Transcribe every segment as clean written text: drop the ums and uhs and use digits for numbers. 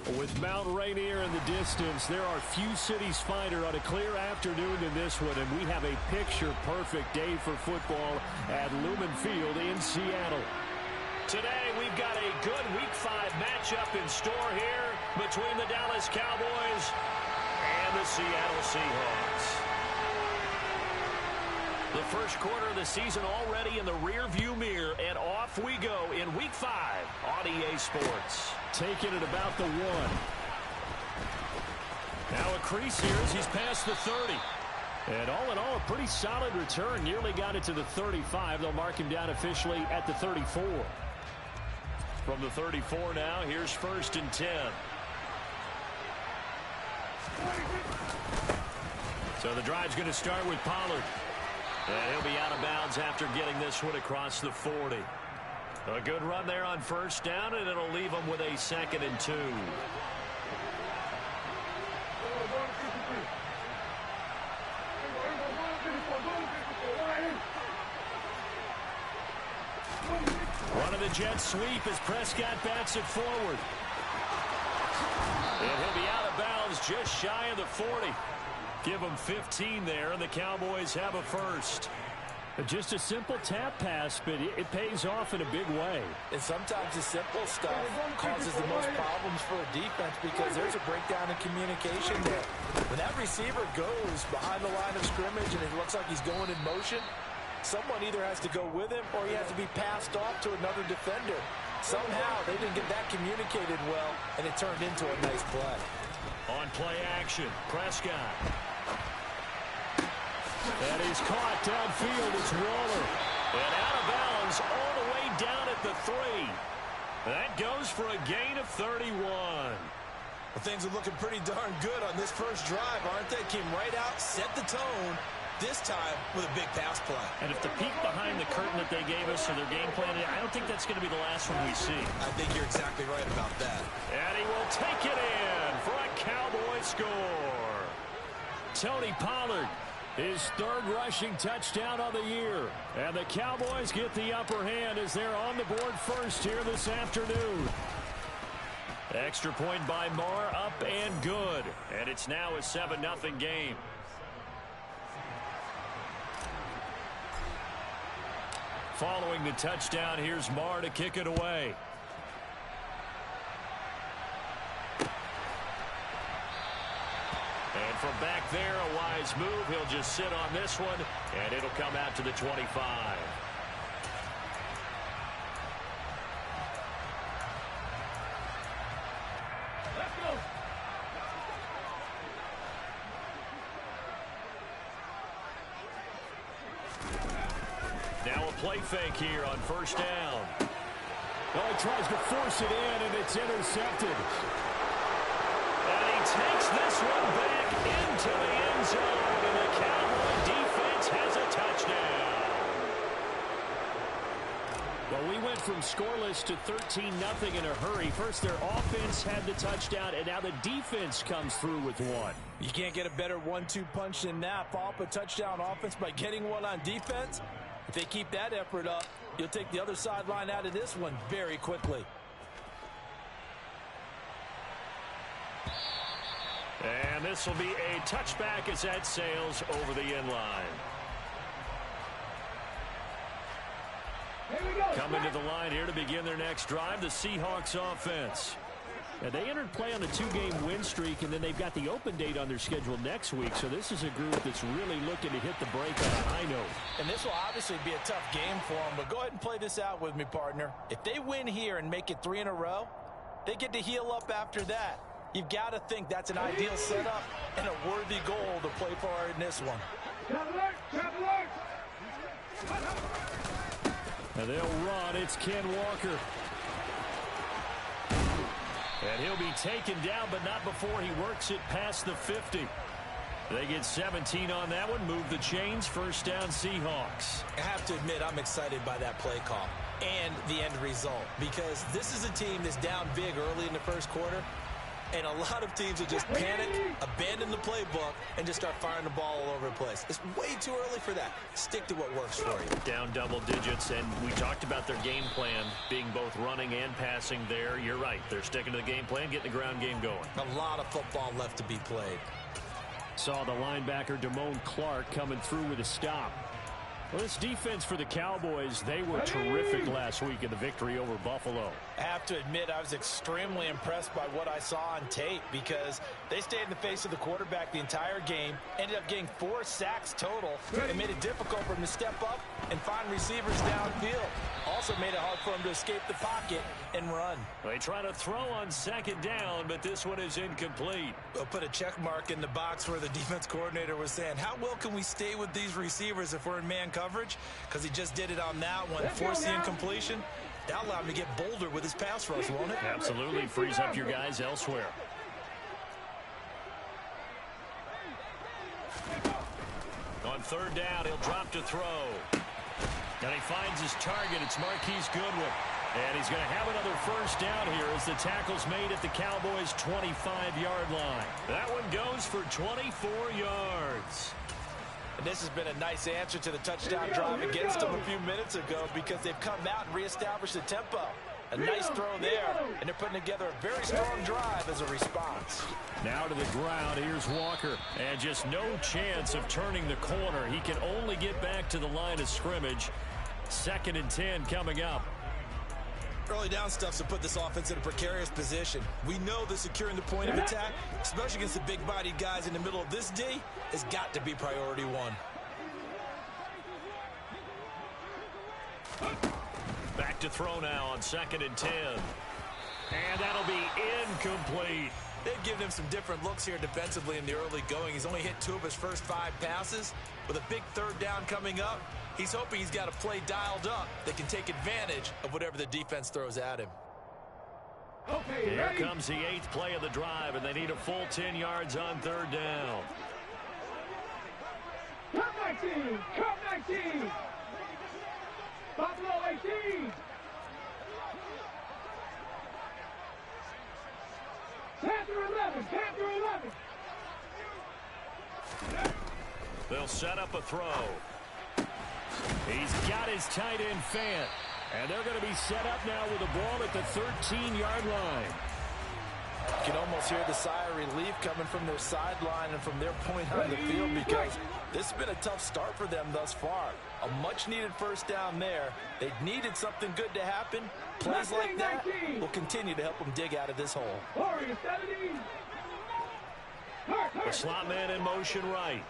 With Mount Rainier in the distance, there are few cities finer on a clear afternoon than this one, and we have a picture-perfect day for football at Lumen Field in Seattle. Today, we've got a good Week 5 matchup in store here between the Dallas Cowboys and the Seattle Seahawks. The first quarter of the season already in the rear-view mirror, and off we go in Week 5 on EA Sports. Taking it about the 1. Now a crease here as he's past the 30. And all in all, a pretty solid return. Nearly got it to the 35. They'll mark him down officially at the 34. From the 34 now, here's 1st and 10. So the drive's going to start with Pollard. And he'll be out of bounds after getting this one across the 40. A good run there on 1st down, and it'll leave him with a 2nd and 2. One of the Jets sweep as Prescott bats it forward. And he'll be out of bounds just shy of the 40. Give them 15 there, and the Cowboys have a first. Just a simple tap pass, but it pays off in a big way. And sometimes the simple stuff causes the most problems for a defense because there's a breakdown in communication there. When that receiver goes behind the line of scrimmage and it looks like he's going in motion, someone either has to go with him or he has to be passed off to another defender. Somehow they didn't get that communicated well, and it turned into a nice play. On play action, Prescott. And he's caught downfield. It's Waller. And out of bounds all the way down at the 3. That goes for a gain of 31. Well, things are looking pretty darn good on this first drive, aren't they? Came right out, set the tone, this time with a big pass play. And if the peek behind the curtain that they gave us or their game plan, I don't think that's going to be the last one we see. I think you're exactly right about that. And he will take it in for a Cowboy score. Tony Pollard, his 3rd rushing touchdown of the year. And the Cowboys get the upper hand as they're on the board first here this afternoon. Extra point by Marr, up and good. And it's now a 7-0 game. Following the touchdown, here's Marr to kick it away. And from back there, a wise move. He'll just sit on this one, and it'll come out to the 25. Let's go. Now a play fake here on 1st down. Well, he tries to force it in, and it's intercepted. And he takes this one back into the end zone, and the Cowboy defense has a touchdown. Well, we went from scoreless to 13-0 in a hurry. First, their offense had the touchdown, and now the defense comes through with one. You can't get a better 1-2 punch than that. Follow up a touchdown offense by getting one on defense. If they keep that effort up, you'll take the other sideline out of this one very quickly. And this will be a touchback as that sails over the end line. Coming to the line here to begin their next drive, the Seahawks offense. And they entered play on a 2-game win streak, and then they've got the open date on their schedule next week. So this is a group that's really looking to hit the break on a high note. And this will obviously be a tough game for them, but go ahead and play this out with me, partner. If they win here and make it 3 in a row, they get to heal up after that. You've got to think that's an ideal setup and a worthy goal to play for in this one. And they'll run. It's Ken Walker. And he'll be taken down, but not before he works it past the 50. They get 17 on that one. Move the chains. 1st down, Seahawks. I have to admit, I'm excited by that play call and the end result, because this is a team that's down big early in the first quarter. And a lot of teams will just panic, abandon the playbook, and just start firing the ball all over the place. It's way too early for that. Stick to what works for you. Down double digits, and we talked about their game plan being both running and passing there. You're right. They're sticking to the game plan, getting the ground game going. A lot of football left to be played. Saw the linebacker Damone Clark coming through with a stop. Well, this defense for the Cowboys, they were terrific last week in the victory over Buffalo. I have to admit, I was extremely impressed by what I saw on tape because they stayed in the face of the quarterback the entire game, ended up getting 4 sacks total, and made it difficult for him to step up and find receivers downfield. Also made it hard for him to escape the pocket and run. They try to throw on second down, but this one is incomplete. We'll put a check mark in the box where the defense coordinator was saying, how well can we stay with these receivers if we're in man coverage? Because he just did it on that one, forced the incompletion. That allowed him to get bolder with his pass rush, won't it? Absolutely frees up your guys elsewhere. On third down, he'll drop to throw. And he finds his target. It's Marquise Goodwin. And he's going to have another first down here as the tackle's made at the Cowboys' 25-yard line. That one goes for 24 yards. And this has been a nice answer to the touchdown drive against them a few minutes ago because they've come out and reestablished the tempo. A nice throw there, and they're putting together a very strong drive as a response. Now to the ground, here's Walker. And just no chance of turning the corner. He can only get back to the line of scrimmage. 2nd and 10 coming up. Early down stuff to put this offense in a precarious position. We know that securing the point of attack, especially against the big-bodied guys in the middle of this D, has got to be priority one. Back to throw now on 2nd and 10. And that'll be incomplete. They've given him some different looks here defensively in the early going. He's only hit 2 of his first 5 passes. With a big third down coming up, he's hoping he's got a play dialed up that can take advantage of whatever the defense throws at him. Okay, here comes the 8th play of the drive, and they need a full 10 yards on third down. Come 19! Come 19! Buffalo 18! Panther 11! Panther 11! They'll set up a throw. He's got his tight end Fant. And they're going to be set up now with the ball at the 13-yard line. You can almost hear the sigh of relief coming from their sideline and from their point on the field because this has been a tough start for them thus far. A much-needed first down there. They needed something good to happen. Plays like that will continue to help them dig out of this hole. The slot man in motion right.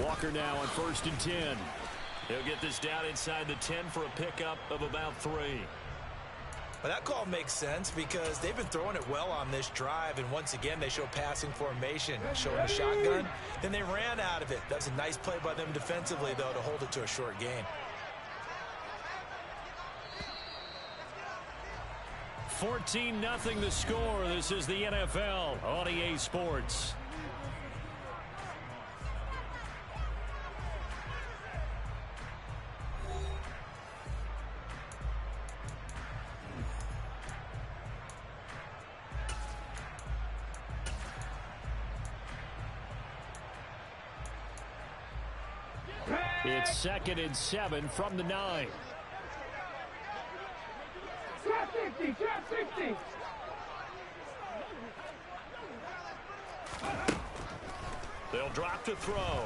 Walker now on 1st and 10. He'll get this down inside the 10 for a pickup of about 3. Well, that call makes sense because they've been throwing it well on this drive, and once again they show passing formation, showing the shotgun. Then they ran out of it. That's a nice play by them defensively, though, to hold it to a short gain. 14-0 the score. This is the NFL on EA Sports. It's 2nd and 7 from the 9. Trap 60! Trap 60! They'll drop to throw.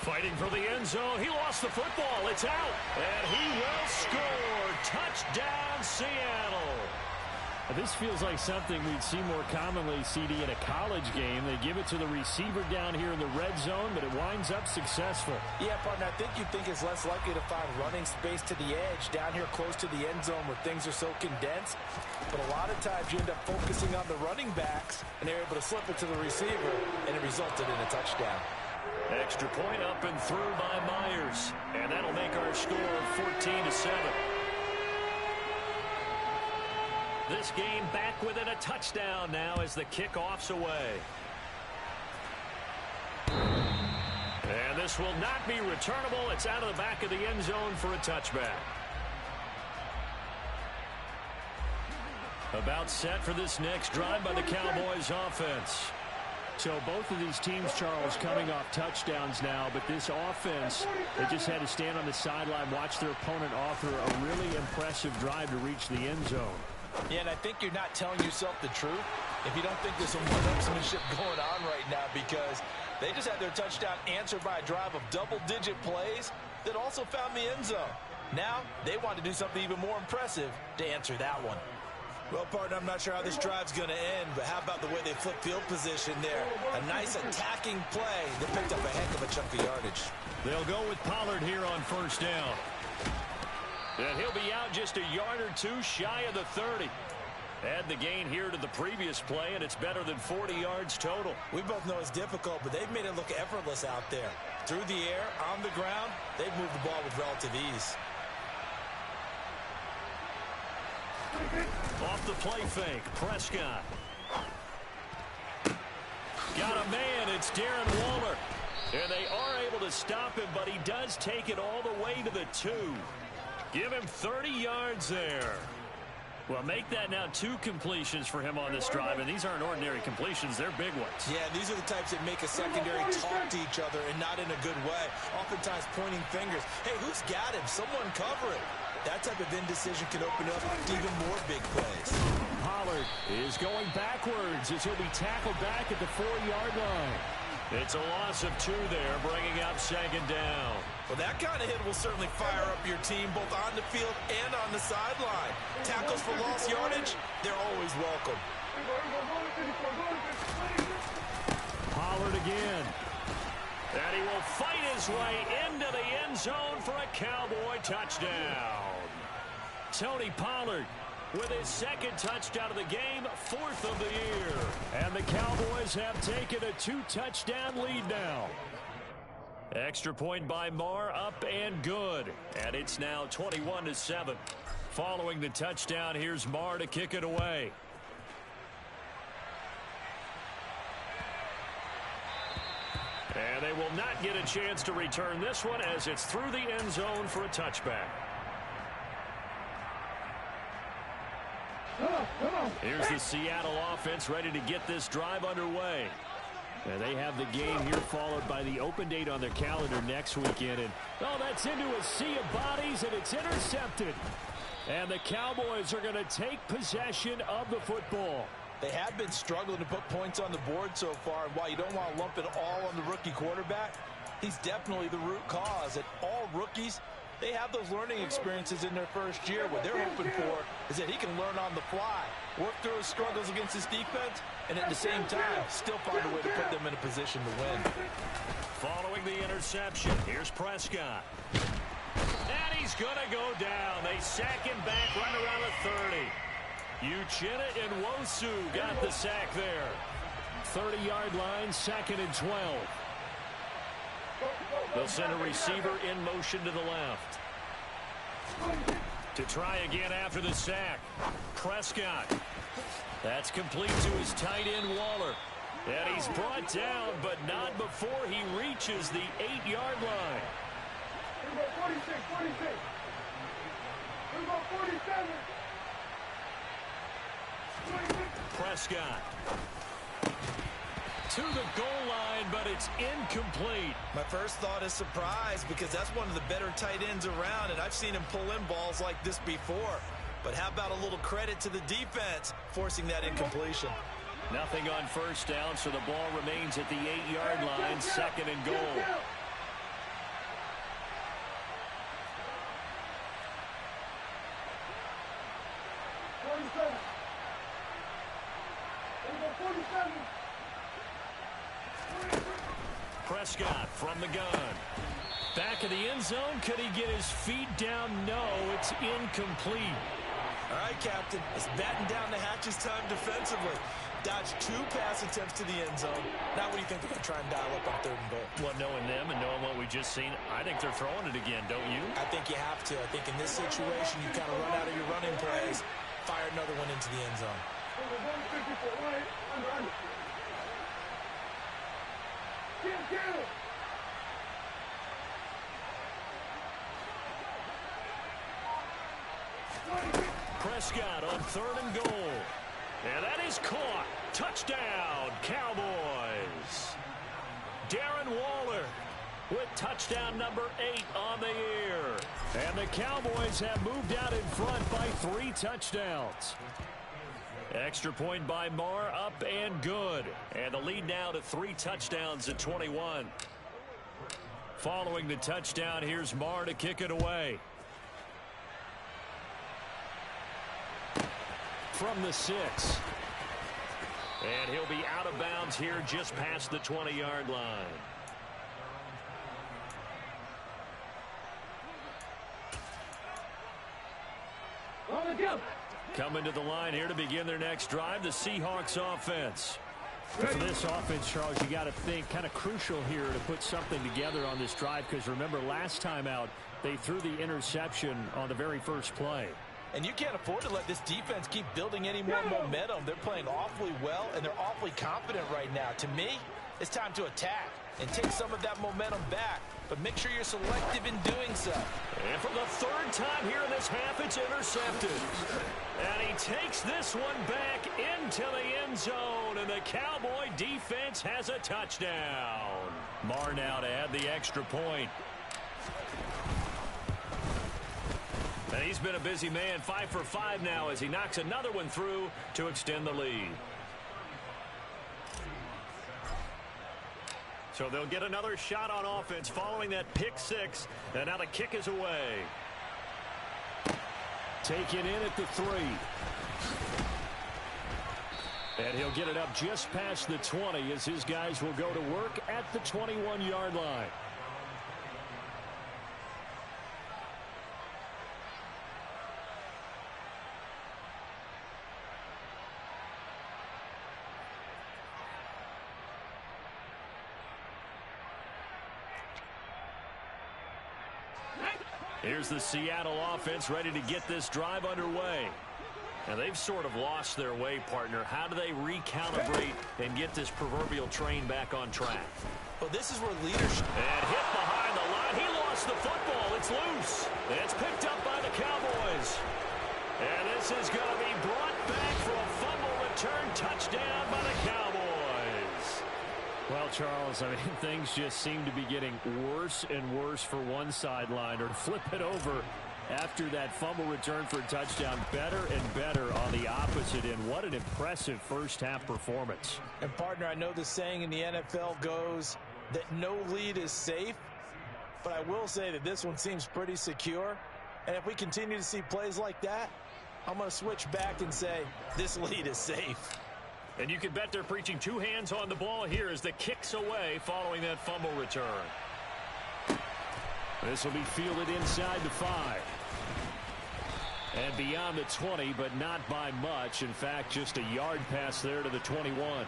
Fighting for the end zone. He lost the football. It's out. And he will score. Touchdown, Seattle. This feels like something we'd see more commonly, CD, in a college game. They give it to the receiver down here in the red zone, but it winds up successful. Yeah, partner, I think you'd think it's less likely to find running space to the edge down here close to the end zone where things are so condensed. But a lot of times you end up focusing on the running backs, and they're able to slip it to the receiver, and it resulted in a touchdown. Extra point up and through by Myers. And that'll make our score 14-7. This game back within a touchdown now as the kickoff's away. And this will not be returnable. It's out of the back of the end zone for a touchback. About set for this next drive by the Cowboys offense. So both of these teams, Charles, coming off touchdowns now, but this offense, they just had to stand on the sideline, watch their opponent author a really impressive drive to reach the end zone. Yeah, and I think you're not telling yourself the truth if you don't think there's some one-upsmanship going on right now, because they just had their touchdown answered by a drive of double-digit plays that also found the end zone. Now, they want to do something even more impressive to answer that one. Well, partner, I'm not sure how this drive's going to end, but how about the way they flip field position there? A nice attacking play that picked up a heck of a chunk of yardage. They'll go with Pollard here on first down. And he'll be out just a yard or two shy of the 30. Add the gain here to the previous play, and it's better than 40 yards total. We both know it's difficult, but they've made it look effortless out there. Through the air, on the ground, they've moved the ball with relative ease. Off the play fake, Prescott. Got a man, it's Darren Waller. And they are able to stop him, but he does take it all the way to the 2. Give him 30 yards there. Well, make that now 2 completions for him on this drive, and these aren't ordinary completions. They're big ones. Yeah, these are the types that make a secondary talk to each other, and not in a good way. Oftentimes pointing fingers. Hey, who's got him? Someone cover it. That type of indecision can open up to even more big plays. Pollard is going backwards as he'll be tackled back at the 4-yard line. It's a loss of 2 there, bringing up second down. Well, that kind of hit will certainly fire up your team both on the field and on the sideline. Tackles for lost yardage, they're always welcome. Pollard again. And he will fight his way into the end zone for a Cowboy touchdown. Tony Pollard with his second touchdown of the game, 4th of the year. And the Cowboys have taken a 2-touchdown lead now. Extra point by Marr, up and good. And it's now 21-7. Following the touchdown, here's Marr to kick it away. And they will not get a chance to return this one as it's through the end zone for a touchback. Here's the Seattle offense ready to get this drive underway. And they have the game here followed by the open date on their calendar next weekend. And that's into a sea of bodies, and it's intercepted. And the Cowboys are going to take possession of the football. They have been struggling to put points on the board so far, and while you don't want to lump it all on the rookie quarterback, he's definitely the root cause. And all rookies, they have those learning experiences in their first year. What they're hoping for is that he can learn on the fly, work through his struggles against his defense, and at the same time, still find a way to put them in a position to win. Following the interception, here's Prescott. And he's going to go down. They sack him back right around the 30. Uchenna and Nwosu got the sack there. 30-yard line, 2nd and 12. They'll send a receiver in motion to the left. To try again after the sack. Prescott. That's complete to his tight end, Waller. And he's brought down, but not before he reaches the 8-yard line. 46, 46. 47. Prescott to the goal line, but it's incomplete. My first thought is surprise, because that's one of the better tight ends around, and I've seen him pull in balls like this before. But how about a little credit to the defense forcing that incompletion? Nothing on first down, so the ball remains at the 8-yard line, 2nd and goal. Prescott from the gun. Back of the end zone. Could he get his feet down? No, it's incomplete. All right, Captain. It's batten down the hatches time defensively. Dodged 2 pass attempts to the end zone. Now what do you think they're going to try and dial up on 3rd and goal? Well, knowing them and knowing what we just seen, I think they're throwing it again, don't you? I think you have to. I think in this situation, you kind of run out of your running plays, fire another one into the end zone. Prescott on 3rd and goal. And that is caught. Touchdown, Cowboys. Darren Waller with touchdown number 8 on the year. And the Cowboys have moved out in front by 3 touchdowns. Extra point by Marr, up and good. And the lead now to 3 touchdowns at 21. Following the touchdown, here's Marr to kick it away. From the 6. And he'll be out of bounds here just past the 20-yard line. Coming to the line here to begin their next drive, the Seahawks offense. For this offense, Charles, you got to think kind of crucial here to put something together on this drive, because remember last time out they threw the interception on the very first play. And you can't afford to let this defense keep building any more momentum. They're playing awfully well, and they're awfully confident right now. To me, it's time to attack and take some of that momentum back. But make sure you're selective in doing so. And for the 3rd time here in this half, it's intercepted. And he takes this one back into the end zone, and the Cowboy defense has a touchdown. Marr now to add the extra point. And he's been a busy man, 5 for 5 now as he knocks another one through to extend the lead. So they'll get another shot on offense following that pick 6. And now the kick is away. Taken in at the 3. And he'll get it up just past the 20 as his guys will go to work at the 21-yard line. Here's the Seattle offense ready to get this drive underway. And they've sort of lost their way, partner. How do they recalibrate and get this proverbial train back on track? Well, this is where leadership... And hit behind the line. He lost the football. It's loose. And it's picked up by the Cowboys. And this is going to be brought back for a fumble return touchdown by the Cowboys. Well, Charles, I mean, things just seem to be getting worse and worse for one sideline. Or to flip it over after that fumble return for a touchdown, better and better on the opposite end. What an impressive first-half performance. And, partner, I know the saying in the NFL goes that no lead is safe, but I will say that this one seems pretty secure. And if we continue to see plays like that, I'm going to switch back and say this lead is safe. And you can bet they're preaching 2 hands on the ball here as the kick's away following that fumble return. This will be fielded inside the 5. And beyond the 20, but not by much. In fact, just a yard pass there to the 21.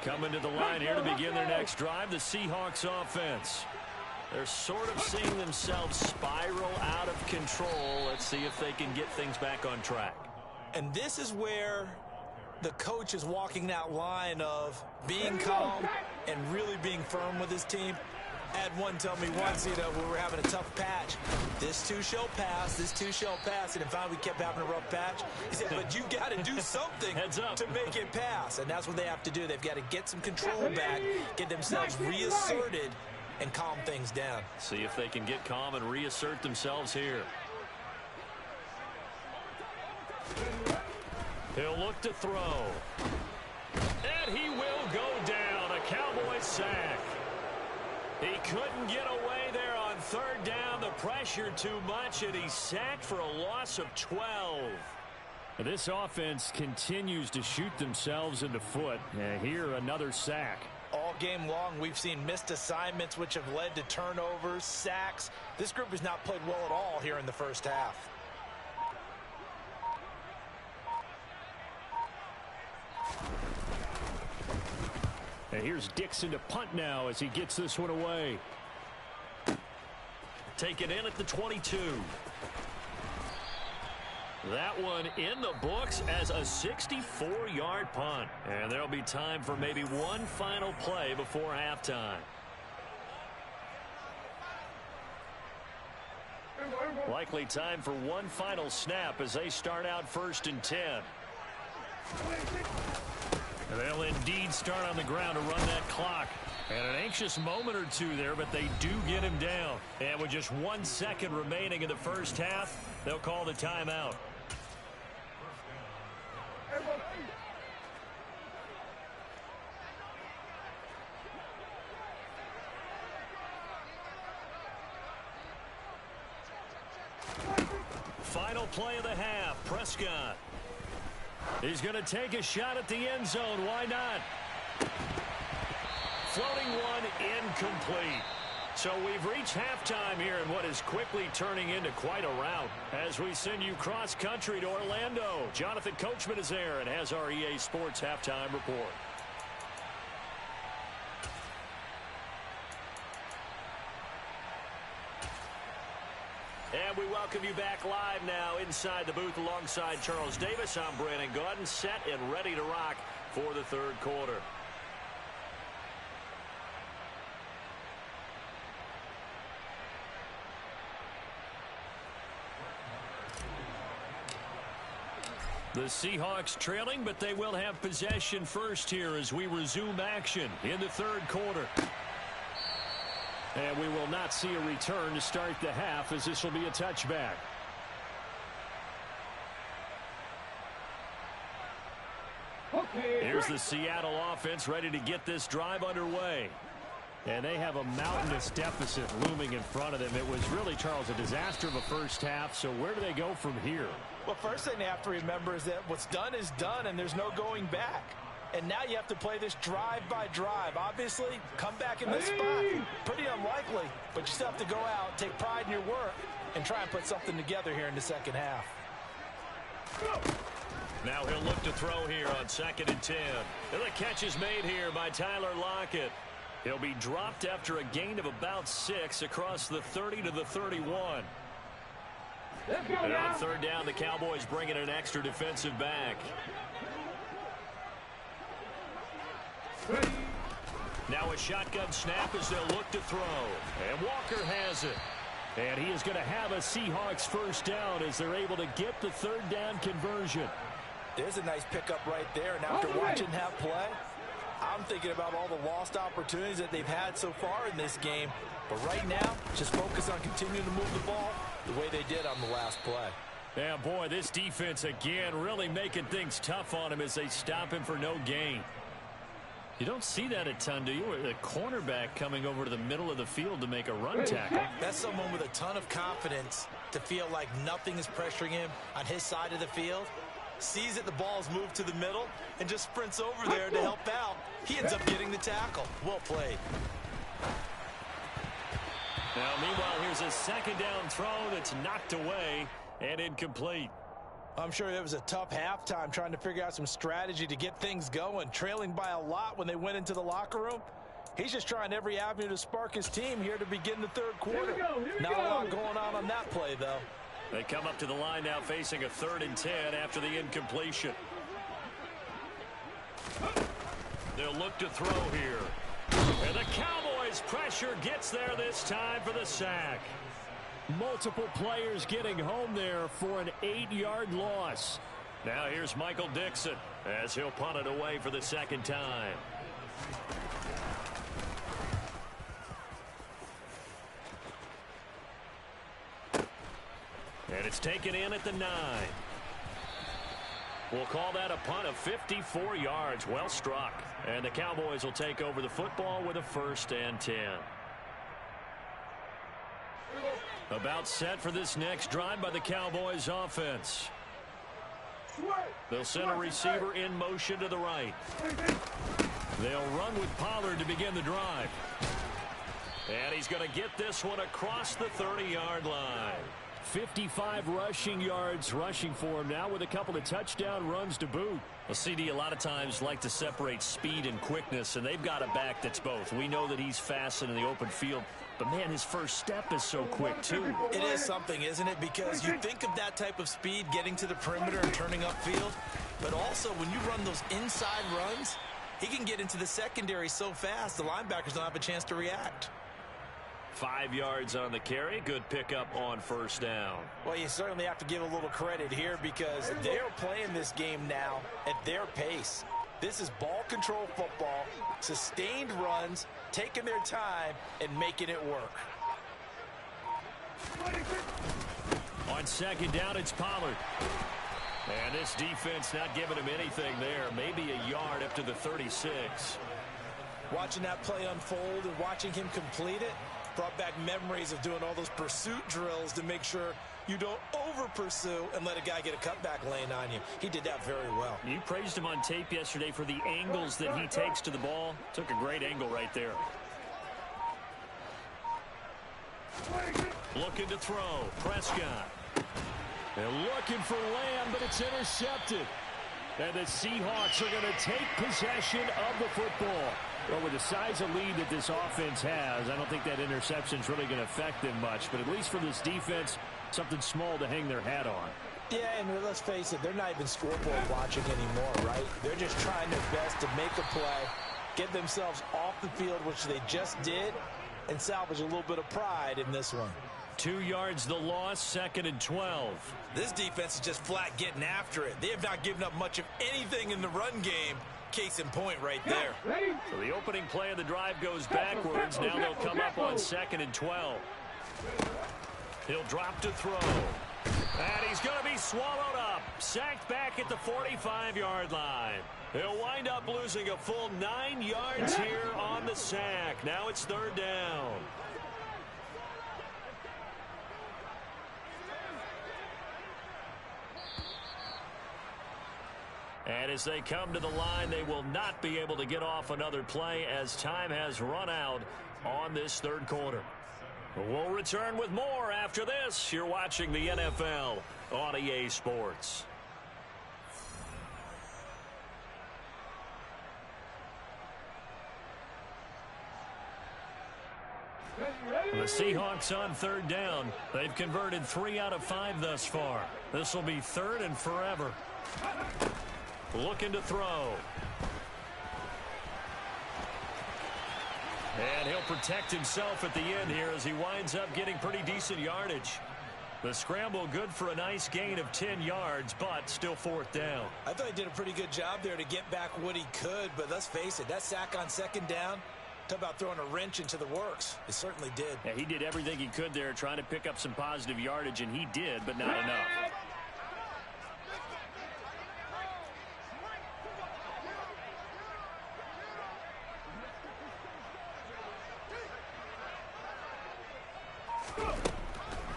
Coming to the line here to begin their next drive, the Seahawks offense. They're sort of seeing themselves spiral out of control. Let's see if they can get things back on track. And this is where the coach is walking that line of being calm and really being firm with his team. I had one tell me once, we were having a tough patch. This too shall pass, this too shall pass. And finally we kept having a rough patch. He said, but you got to do something to make it pass. And that's what they have to do. They've got to get some control back, get themselves reasserted, and calm things down. See if they can get calm and reassert themselves here. He'll look to throw. And he will go down. A Cowboys sack. He couldn't get away there on 3rd down. The pressure too much, and he's sacked for a loss of 12. This offense continues to shoot themselves in the foot. Here, another sack. All game long, we've seen missed assignments, which have led to turnovers, sacks. This group has not played well at all here in the first half. And here's Dixon to punt now as he gets this one away. Taken in at the 22. That one in the books as a 64-yard punt. And there'll be time for maybe one final play before halftime. Likely time for one final snap as they start out 1st and 10. They'll indeed start on the ground to run that clock. And an anxious moment or two there, but they do get him down. And with just 1 second remaining in the first half, they'll call the timeout. Final play of the half, Prescott. He's going to take a shot at the end zone. Why not? Floating one, incomplete. So we've reached halftime here in what is quickly turning into quite a rout as we send you cross-country to Orlando. Jonathan Coachman is there and has our EA Sports halftime report. And we welcome you back live now inside the booth alongside Charles Davis. I'm Brandon Gaudin, set and ready to rock for the third quarter. The Seahawks trailing, but they will have possession first here as we resume action in the third quarter. And we will not see a return to start the half as this will be a touchback. Here's the Seattle offense ready to get this drive underway. And they have a mountainous deficit looming in front of them. It was really, Charles, a disaster of a first half. So where do they go from here? Well, first thing they have to remember is that what's done is done, and there's no going back. And now you have to play this drive by drive. Obviously, come back in this spot. Pretty unlikely, but you still have to go out, take pride in your work, and try and put something together here in the second half. Now he'll look to throw here on 2nd and 10. And the catch is made here by Tyler Lockett. He'll be dropped after a gain of about 6 across the 30 to the 31. And on 3rd down, the Cowboys bring in an extra defensive back. Now a shotgun snap as they'll look to throw. And Walker has it. And he is going to have a Seahawks first down as they're able to get the 3rd down conversion. There's a nice pickup right there. And after watching that play, I'm thinking about all the lost opportunities that they've had so far in this game. But right now, just focus on continuing to move the ball the way they did on the last play. Yeah, boy, this defense again really making things tough on him as they stop him for no gain. You don't see that a ton, do you? A cornerback coming over to the middle of the field to make a run tackle. That's someone with a ton of confidence to feel like nothing is pressuring him on his side of the field. Sees that the ball's moved to the middle and just sprints over there to help out. He ends up getting the tackle. Well played. Now, meanwhile, here's a 2nd down throw that's knocked away and incomplete. I'm sure it was a tough halftime trying to figure out some strategy to get things going, trailing by a lot when they went into the locker room. He's just trying every avenue to spark his team here to begin the third quarter. Not a lot going on that play, though. They come up to the line now facing a 3rd and 10 after the incompletion. They'll look to throw here. And the Cowboys pressure gets there this time for the sack. Multiple players getting home there for an 8-yard loss. Now here's Michael Dixon as he'll punt it away for the 2nd time. And it's taken in at the 9. We'll call that a punt of 54 yards. Well struck. And the Cowboys will take over the football with a 1st and 10. About set for this next drive by the Cowboys offense. They'll send a receiver in motion to the right. They'll run with Pollard to begin the drive. And he's going to get this one across the 30-yard line. 55 rushing yards rushing for him now with a couple of touchdown runs to boot. Well, CD a lot of times like to separate speed and quickness, and they've got a back that's both. We know that he's fast in the open field, but, man, his first step is so quick, too. It is something, isn't it? Because you think of that type of speed getting to the perimeter and turning upfield, but also when you run those inside runs, he can get into the secondary so fast the linebackers don't have a chance to react. 5 yards on the carry. Good pickup on first down. Well, you certainly have to give a little credit here because they're playing this game now at their pace. This is ball control football, sustained runs, taking their time, and making it work. On second down, it's Pollard. And this defense not giving him anything there. Maybe a yard up to the 36. Watching that play unfold and watching him complete it brought back memories of doing all those pursuit drills to make sure you don't over-pursue and let a guy get a cutback lane on you. He did that very well. You praised him on tape yesterday for the angles that he takes to the ball. Took a great angle right there. Looking to throw. Prescott. They're looking for Lamb, but it's intercepted. And the Seahawks are going to take possession of the football. Well, with the size of lead that this offense has, I don't think that interception is really going to affect them much. But at least for this defense, something small to hang their hat on. Yeah, and let's face it, they're not even scoreboard watching anymore, right? They're just trying their best to make a play, get themselves off the field, which they just did, and salvage a little bit of pride in this one. 2 yards the loss, 2nd and 12. This defense is just flat getting after it. They have not given up much of anything in the run game. Case in point right there. So the opening play of the drive goes backwards. Now they'll come up on 2nd and 12. He'll drop to throw. And he's going to be swallowed up. Sacked back at the 45-yard line. He'll wind up losing a full 9 yards here on the sack. Now it's 3rd down. And as they come to the line, they will not be able to get off another play as time has run out on this 3rd quarter. We'll return with more after this. You're watching the NFL on EA Sports. The Seahawks on 3rd down. They've converted 3 out of 5 thus far. This will be 3rd and forever. Looking to throw. And he'll protect himself at the end here as he winds up getting pretty decent yardage. The scramble good for a nice gain of 10 yards, but still 4th down. I thought he did a pretty good job there to get back what he could, but let's face it, that sack on 2nd down, talk about throwing a wrench into the works. It certainly did. Yeah, he did everything he could there trying to pick up some positive yardage, and he did, but not enough.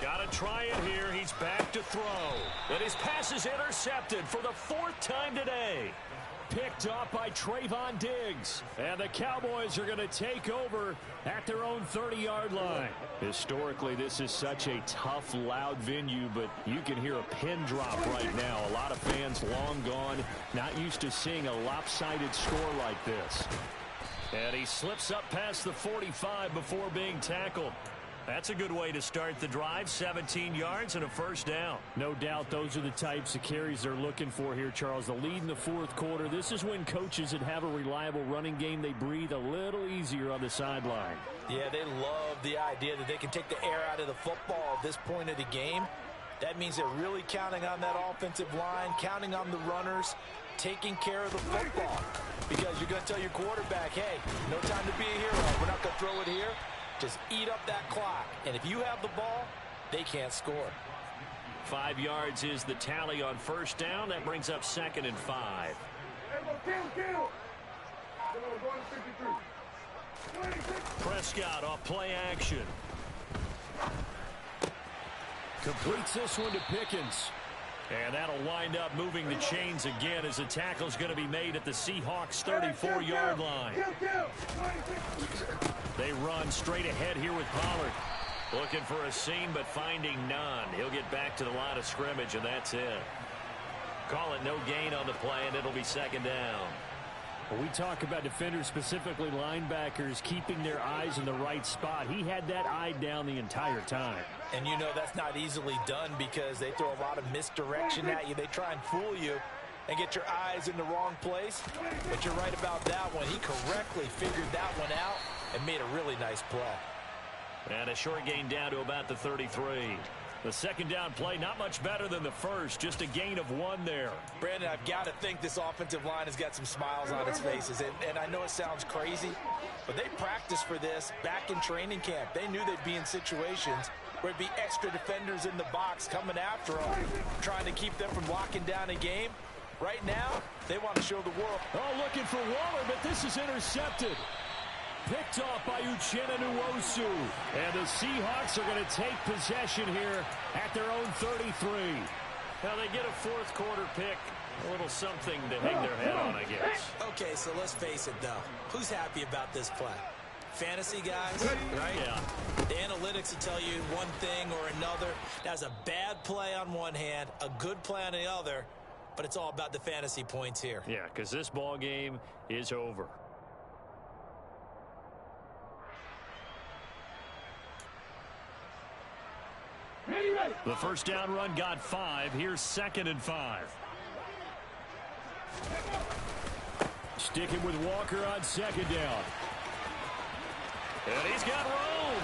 Got to try it here. He's back to throw. And his pass is intercepted for the 4th time today. Picked off by Trayvon Diggs. And the Cowboys are going to take over at their own 30-yard line. Historically, this is such a tough, loud venue, but you can hear a pin drop right now. A lot of fans long gone, not used to seeing a lopsided score like this. And he slips up past the 45 before being tackled. That's a good way to start the drive. 17 yards and a 1st down. No doubt those are the types of carries they're looking for here, Charles. The lead in the 4th quarter. This is when coaches that have a reliable running game, they breathe a little easier on the sideline. Yeah, they love the idea that they can take the air out of the football at this point of the game. That means they're really counting on that offensive line, counting on the runners, taking care of the football. Because you're going to tell your quarterback, hey, no time to be a hero. We're not going to throw it here. Just eat up that clock. And if you have the ball, they can't score. 5 yards is the tally on 1st down. That brings up 2nd and 5. Prescott off play action. Completes this one to Pickens. And that'll wind up moving the chains again as the tackle's going to be made at the Seahawks 34-yard line. They run straight ahead here with Pollard. Looking for a seam, but finding none. He'll get back to the line of scrimmage, and that's it. Call it no gain on the play, and it'll be 2nd down. Well, we talk about defenders, specifically linebackers, keeping their eyes in the right spot. He had that eye down the entire time. And you know that's not easily done because they throw a lot of misdirection at you. They try and fool you and get your eyes in the wrong place. But you're right about that one. He correctly figured that one out and made a really nice play. And a short gain down to about the 33. The second down play, not much better than the first, just a gain of 1 there. Brandon, I've got to think this offensive line has got some smiles on its faces. And I know it sounds crazy, but they practiced for this back in training camp. They knew they'd be in situations where it'd be extra defenders in the box coming after them, trying to keep them from locking down a game. Right now, they want to show the world. Oh, looking for Waller, but this is intercepted. Picked off by Uchenna Nwosu. And the Seahawks are going to take possession here at their own 33. Now they get a fourth quarter pick. A little something to hang their head on, I guess. Okay, so let's face it, though. Who's happy about this play? Fantasy guys, right? Yeah. The analytics will tell you one thing or another. That's a bad play on one hand, a good play on the other, but it's all about the fantasy points here. Yeah, because this ball game is over. The first down run got 5. Here's 2nd and 5. Sticking with Walker on 2nd down. And he's got room.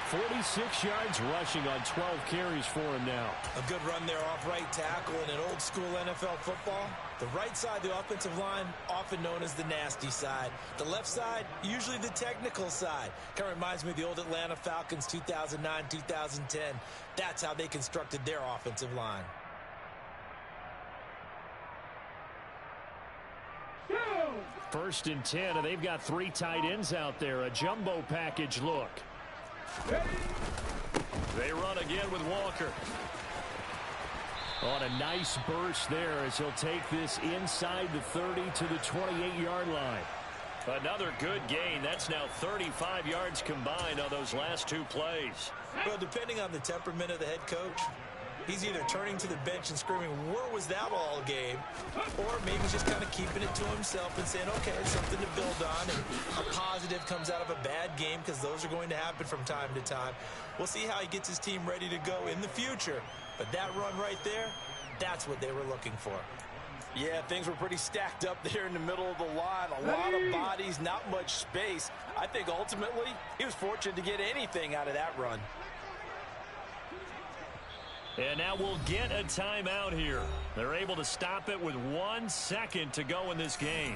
46 yards rushing on 12 carries for him now. A good run there off right tackle in an old school NFL football. The right side, the offensive line, often known as the nasty side. The left side, usually the technical side. Kind of reminds me of the old Atlanta Falcons 2009, 2010. That's how they constructed their offensive line. First and 10, and they've got 3 tight ends out there. A jumbo package look. They run again with Walker. On a nice burst there as he'll take this inside the 30 to the 28-yard line. Another good gain. That's now 35 yards combined on those last 2 plays. Well, depending on the temperament of the head coach, he's either turning to the bench and screaming, where was that all game? Or maybe he's just kind of keeping it to himself and saying, okay, it's something to build on. And a positive comes out of a bad game because those are going to happen from time to time. We'll see how he gets his team ready to go in the future. But that run right there, that's what they were looking for. Yeah, things were pretty stacked up there in the middle of the line. A lot of bodies, not much space. I think ultimately he was fortunate to get anything out of that run. And now we'll get a timeout here. They're able to stop it with 1 second to go in this game.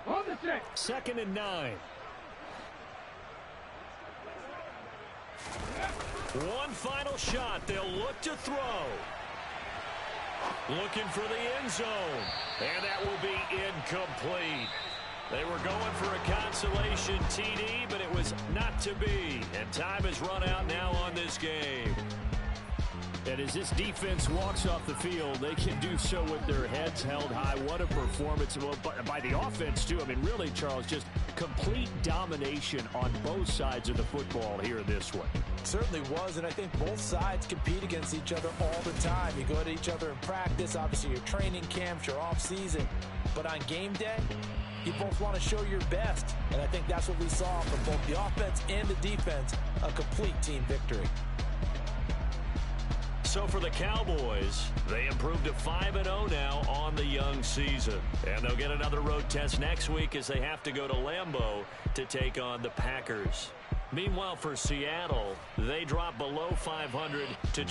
On the check. 2nd and 9. One final shot. They'll look to throw. Looking for the end zone. And that will be incomplete. They were going for a consolation TD, but it was not to be. And time has run out now on this game. And as this defense walks off the field, they can do so with their heads held high. What a performance by the offense, too. I mean, really, Charles, just complete domination on both sides of the football here this one. Certainly was, and I think both sides compete against each other all the time. You go to each other in practice, obviously your training camps, your off-season. But on game day, you both want to show your best. And I think that's what we saw from both the offense and the defense, a complete team victory. So for the Cowboys, they improved to 5-0 now on the young season. And they'll get another road test next week as they have to go to Lambeau to take on the Packers. Meanwhile, for Seattle, they drop below 500 to